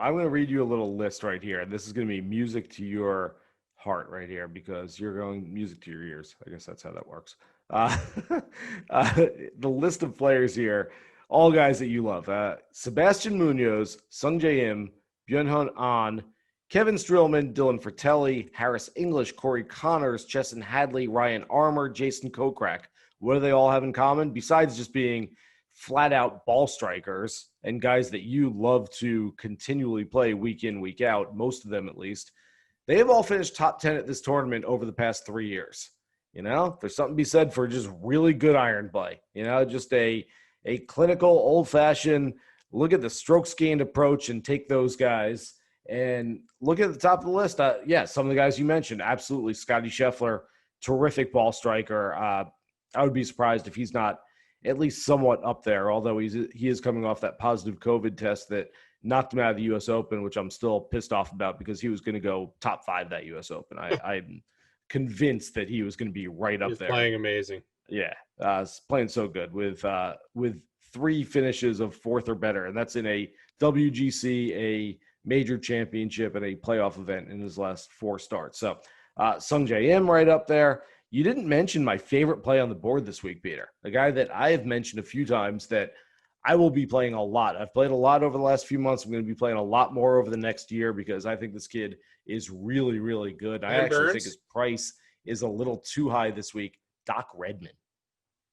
I'm going to read you a little list right here. This is going to be music to your heart right here because you're going music to your ears. I guess that's how that works. Uh, the list of players here, all guys that you love. Sebastian Munoz, Sung Jae Im, Byung-Hun An, Kevin Strillman, Dylan Fratelli, Harris English, Corey Connors, Chesson Hadley, Ryan Armour, Jason Kokrak. What do they all have in common? Besides just being flat out ball strikers and guys that you love to continually play week in, week out, most of them at least, they have all finished top 10 at this tournament over the past 3 years. There's something to be said for just really good iron play. Just a clinical, old-fashioned, look at the strokes gained approach and take those guys. And look at the top of the list. Some of the guys you mentioned, absolutely. Scotty Sheffler, terrific ball striker. I would be surprised if he's not at least somewhat up there, although he is coming off that positive COVID test that knocked him out of the U.S. Open, which I'm still pissed off about because he was going to go top 5 that U.S. Open. I'm convinced that he was going to be right up there. Playing amazing. Yeah, playing so good with 3 finishes of 4th or better, and that's in a WGC, a major championship, and a playoff event in his last 4 starts. So Sung Jae Im right up there. You didn't mention my favorite play on the board this week, Peter, a guy that I have mentioned a few times that I will be playing a lot. I've played a lot over the last few months. I'm going to be playing a lot more over the next year because I think this kid is really, really good. I actually think his price is a little too high this week. Doc Redman.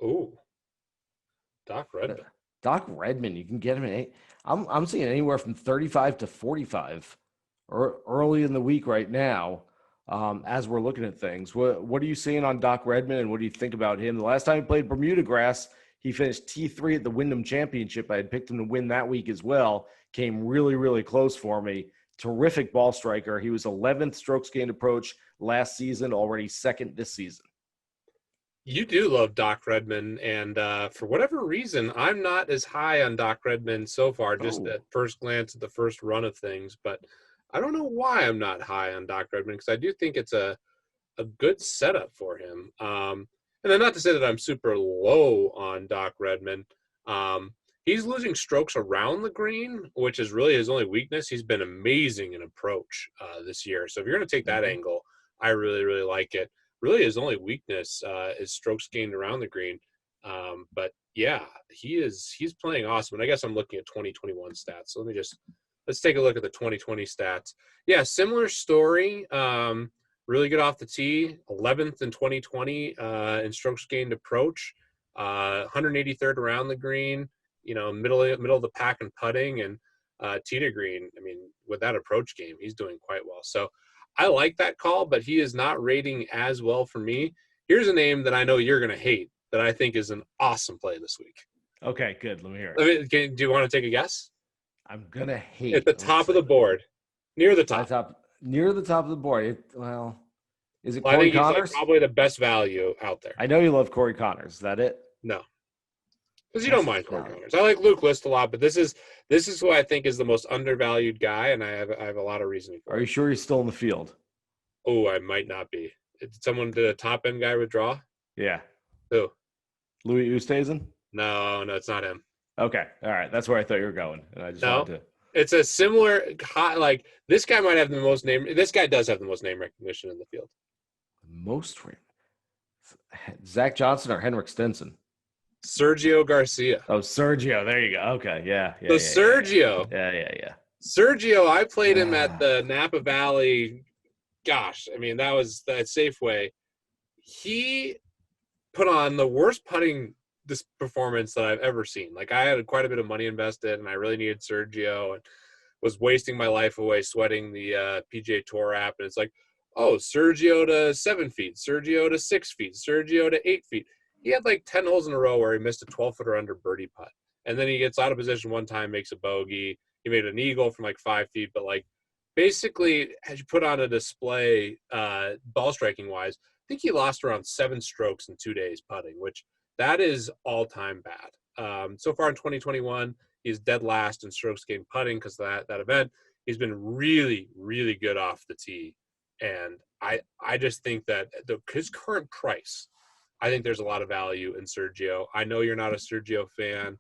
Ooh. Doc Redman. Doc Redman. You can get him at I'm seeing anywhere from 35 to 45 or early in the week right now. As we're looking at things, what are you seeing on Doc Redman, and what do you think about him? The last time he played Bermuda grass, he finished T3 at the Wyndham Championship. I had picked him to win that week as well. Came really, really close for me. Terrific ball striker. He was 11th strokes gained approach last season, already 2nd this season. You do love Doc Redman, and for whatever reason, I'm not as high on Doc Redman so far, just at first glance at the first run of things. But I don't know why I'm not high on Doc Redman, because I do think it's a good setup for him. And then not to say that I'm super low on Doc Redman. He's losing strokes around the green, which is really his only weakness. He's been amazing in approach this year. So if you're going to take that angle, I really, really like it. Really, his only weakness is strokes gained around the green. But yeah, he's playing awesome. And I guess I'm looking at 2021 stats. So let's take a look at the 2020 stats. Yeah, similar story. Really good off the tee. 11th in 2020 in strokes gained approach. 183rd around the green. Middle of the pack and putting, and tee to green. I mean, with that approach game, he's doing quite well. So I like that call, but he is not rating as well for me. Here's a name that I know you're going to hate that I think is an awesome play this week. Okay, good. Let me hear it. Do you want to take a guess? I'm going to hate. At the top of the board. Near the top. Near the top of the board. Is it Corey I think Connors? He's probably the best value out there. I know you love Corey Connors. Is that it? No. Because you don't mind Corey Connors. I like Luke List a lot, but this is who I think is the most undervalued guy, and I have a lot of reasoning for it. Are you sure he's still in the field? Oh, I might not be. Did a top-end guy withdraw? Yeah. Who? Louis Oosthuizen? No, it's not him. Okay. All right. That's where I thought you were going. And I just wanted to. It's a similar high, this guy might have the most name. This guy does have the most name recognition in the field. Zach Johnson or Henrik Stenson? Sergio Garcia. Oh, Sergio. There you go. Okay. Yeah. Sergio. Yeah. Sergio, I played him at the Napa Valley. Gosh, I mean, that was that Safeway. He put on the worst putting this performance that I've ever seen. I had quite a bit of money invested, and I really needed Sergio, and was wasting my life away sweating the PGA Tour app. And it's Sergio to 7 feet, Sergio to 6 feet, Sergio to 8 feet. He had 10 holes in a row where he missed a 12-footer under birdie putt. And then he gets out of position one time, makes a bogey. He made an eagle from 5 feet. But basically, as you put on a display, ball striking wise, I think he lost around 7 strokes in 2 days putting, which that is all-time bad. So far in 2021, he's dead last in strokes gained putting because of that event. He's been really, really good off the tee. And I just think that his current price, I think there's a lot of value in Sergio. I know you're not a Sergio fan,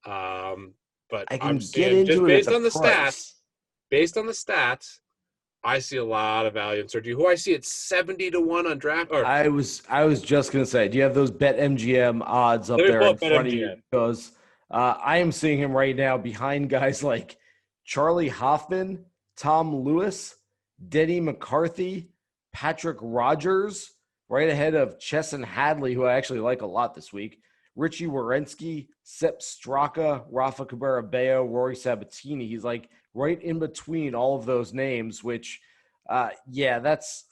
but I can I'm get saying, into just it based at the on the price. stats, based on the stats, I see a lot of value in Sergio, who I see at 70-1 on draft. Or I was just gonna say, do you have those Bet MGM odds up let me there pull in up front of you? BetMGM. Because I am seeing him right now behind guys like Charlie Hoffman, Tom Lewis, Denny McCarthy, Patrick Rogers, right ahead of Chesson Hadley, who I actually like a lot this week. Richie Wierenski, Sepp Straka, Rafa Cabrera Bello, Rory Sabatini. He's like right in between all of those names, which, yeah, that's.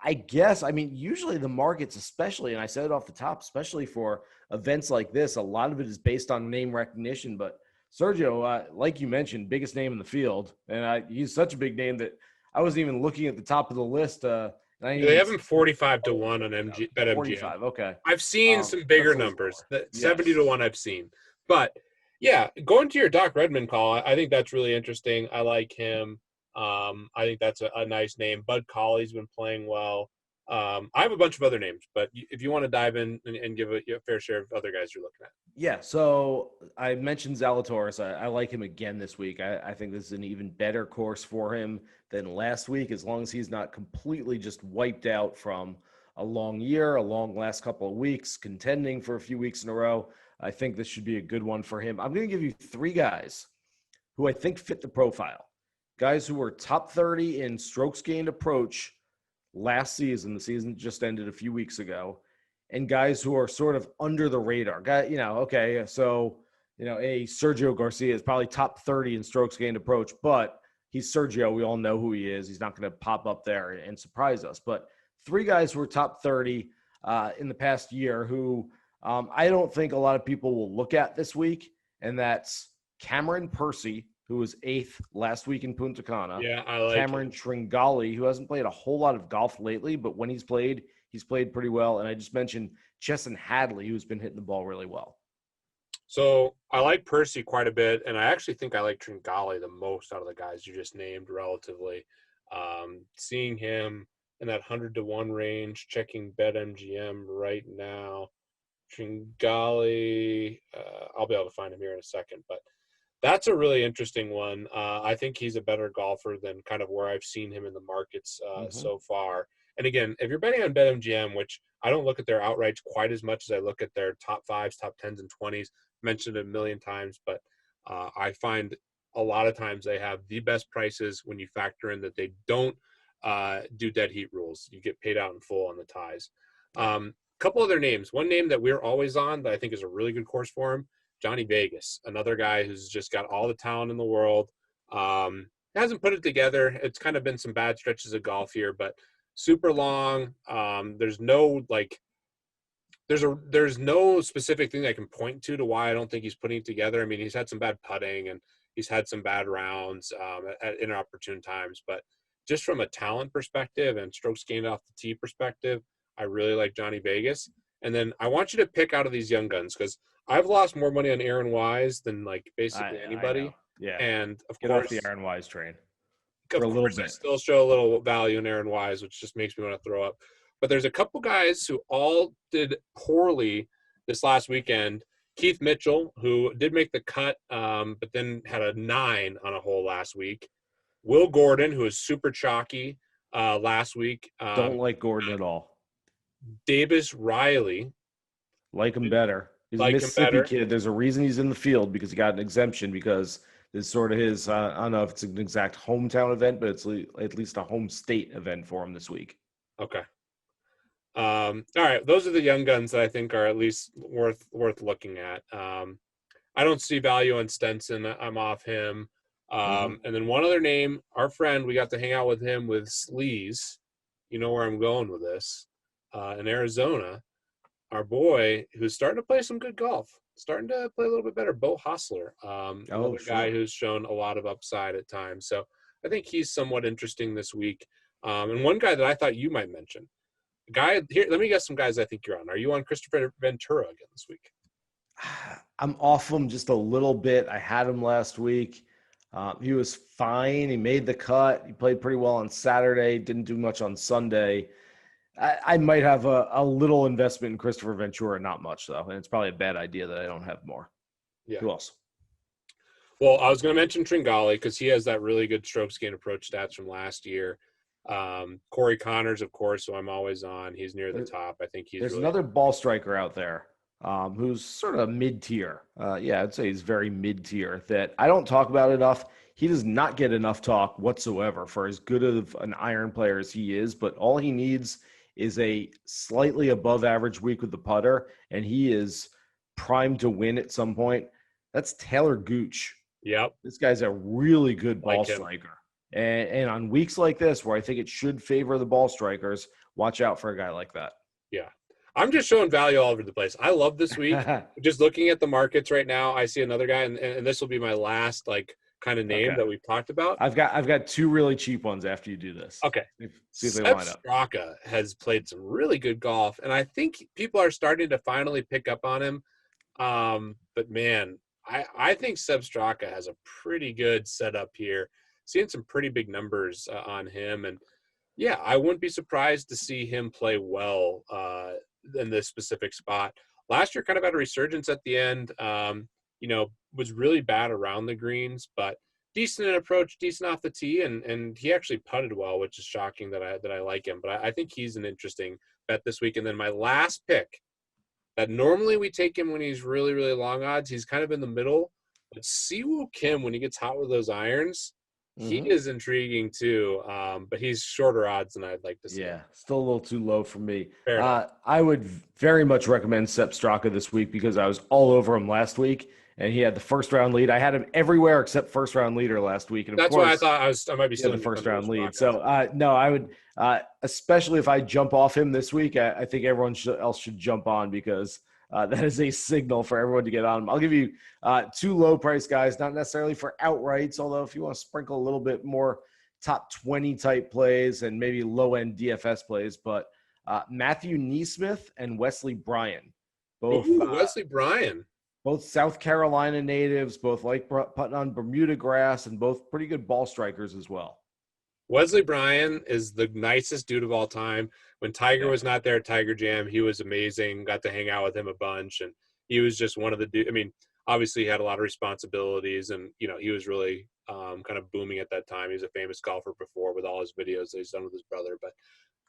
I guess, I mean, usually the markets, especially, and I said it off the top, especially for events like this, a lot of it is based on name recognition. But Sergio, like you mentioned, biggest name in the field. And he's such a big name that I wasn't even looking at the top of the list. And I didn't They even have see him 45-1 on BetMGM. 45. Okay. I've seen some bigger That's a little numbers. lower. That Yes. 70-1 I've seen. But yeah, going to your Doc Redmond call, I think that's really interesting. I like him. I think that's a nice name. Bud Colley's been playing well. I have a bunch of other names, but if you want to dive in and give a fair share of other guys you're looking at. Yeah, so I mentioned Zelotorius. I like him again this week. I think this is an even better course for him than last week, as long as he's not completely just wiped out from a long year, a long last couple of weeks, contending for a few weeks in a row. I think this should be a good one for him. I'm going to give you three guys who I think fit the profile. Guys who were top 30 in strokes gained approach last season. The season just ended a few weeks ago. And guys who are sort of under the radar. Guy, okay, so a Sergio Garcia is probably top 30 in strokes gained approach, but he's Sergio. We all know who he is. He's not going to pop up there and surprise us. But three guys who are top 30 in the past year who I don't think a lot of people will look at this week, and that's Cameron Percy, who was 8th last week in Punta Cana. Yeah, I like Cameron Tringali, who hasn't played a whole lot of golf lately, but when he's played pretty well. And I just mentioned Chesson Hadley, who's been hitting the ball really well. So I like Percy quite a bit, and I actually think I like Tringali the most out of the guys you just named relatively. Seeing him in that 100-1 range, checking BetMGM right now. Tringali, I'll be able to find him here in a second, but that's a really interesting one. I think he's a better golfer than kind of where I've seen him in the markets so far. And again, if you're betting on BetMGM, which I don't look at their outrights quite as much as I look at their top 5s, top 10s, and 20s, mentioned it a million times, but I find a lot of times they have the best prices when you factor in that they don't do dead heat rules. You get paid out in full on the ties. Couple other names. One name that we're always on that I think is a really good course for him, Johnny Vegas, another guy who's just got all the talent in the world. Hasn't put it together. It's kind of been some bad stretches of golf here, but super long. There's no specific thing I can point to why I don't think he's putting it together. I mean, he's had some bad putting and he's had some bad rounds at inopportune times, but just from a talent perspective and strokes gained off the tee perspective, I really like Johnny Vegas. And then I want you to pick out of these young guns because I've lost more money on Aaron Wise than like basically anybody. Yeah. And of Get course, off the Aaron Wise train. Of course, I still show a little value in Aaron Wise, which just makes me want to throw up. But there's a couple guys who all did poorly this last weekend. Keith Mitchell, who did make the cut, but then had a 9 on a hole last week. Will Gordon, who was super chalky last week. Don't like Gordon at all. Davis Riley. Like him better. He's a Mississippi kid. There's a reason he's in the field because he got an exemption because it's sort of his, I don't know if it's an exact hometown event, but it's at least a home state event for him this week. Okay. All right. Those are the young guns that I think are at least worth looking at. I don't see value on Stenson. I'm off him. And then one other name, our friend, we got to hang out with him with Sleaze. You know where I'm going with this. In Arizona, our boy who's starting to play some good golf, starting to play a little bit better, Bo Hostler, another guy who's shown a lot of upside at times. So I think he's somewhat interesting this week. And one guy that I thought you might mention, guy here, let me guess some guys I think you're on. Are you on Christopher Ventura again this week? I'm off him just a little bit. I had him last week. He was fine. He made the cut. He played pretty well on Saturday. Didn't do much on Sunday. I might have a little investment in Christopher Ventura, not much though, and it's probably a bad idea that I don't have more. Yeah. Who else? Well, I was going to mention Tringali because he has that really good strokes gain approach stats from last year. Corey Connors, of course, who I'm always on. He's near the top. I think he's There's really another ball striker out there who's sort of mid-tier. Yeah, I'd say he's very mid-tier that I don't talk about enough. He does not get enough talk whatsoever for as good of an iron player as he is, but all he needs is a slightly above average week with the putter, and he is primed to win at some point. That's Taylor Gooch. Yep. This guy's a really good ball Like him. striker. And on weeks like this, where I think it should favor the ball strikers, watch out for a guy like that. Yeah. I'm just showing value all over the place. I love this week. Just looking at the markets right now, I see another guy, and this will be my last kind of name that we've talked about. I've got two really cheap ones after you do this. Okay. See if they line up. Straka has played some really good golf, and I think people are starting to finally pick up on him. But man, I think Seb Straka has a pretty good setup here. Seeing some pretty big numbers on him, and yeah, I wouldn't be surprised to see him play well in this specific spot. Last year kind of had a resurgence at the end, was really bad around the greens, but decent in approach, decent off the tee, and he actually putted well, which is shocking that I like him. But I think he's an interesting bet this week. And then my last pick, that normally we take him when he's really, really long odds. He's kind of in the middle. But Siwoo Kim, when he gets hot with those irons, he is intriguing too, but he's shorter odds than I'd like to see. Yeah, still a little too low for me. I would very much recommend Sepp Straka this week because I was all over him last week, and he had the first round lead. I had him everywhere except first round leader last week, and that's why I thought I might be still the first round lead. So no, I would, especially if I jump off him this week. I think everyone else should jump on because that is a signal for everyone to get on him. I'll give you two low price guys, not necessarily for outrights, although if you want to sprinkle a little bit more top 20 type plays and maybe low end DFS plays, but Matthew Neesmith and Wesley Bryan, both Wesley Bryan, both South Carolina natives, both like putting on Bermuda grass, and both pretty good ball strikers as well. Wesley Bryan is the nicest dude of all time. When Tiger was not there at Tiger Jam, he was amazing. Got to hang out with him a bunch, and he was just one of the dudes. I mean, obviously he had a lot of responsibilities, and he was really kind of booming at that time. He was a famous golfer before with all his videos that he's done with his brother, but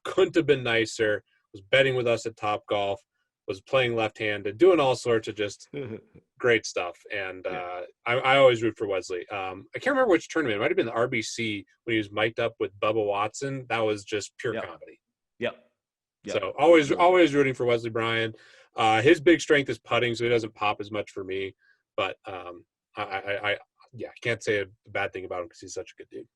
couldn't have been nicer. Was betting with us at Top Golf, was playing left-handed, doing all sorts of just great stuff. And I always root for Wesley. I can't remember which tournament. It might have been the RBC when he was mic'd up with Bubba Watson. That was just pure comedy. Yep. So always rooting for Wesley Bryan. His big strength is putting, so he doesn't pop as much for me. But I can't say a bad thing about him because he's such a good dude.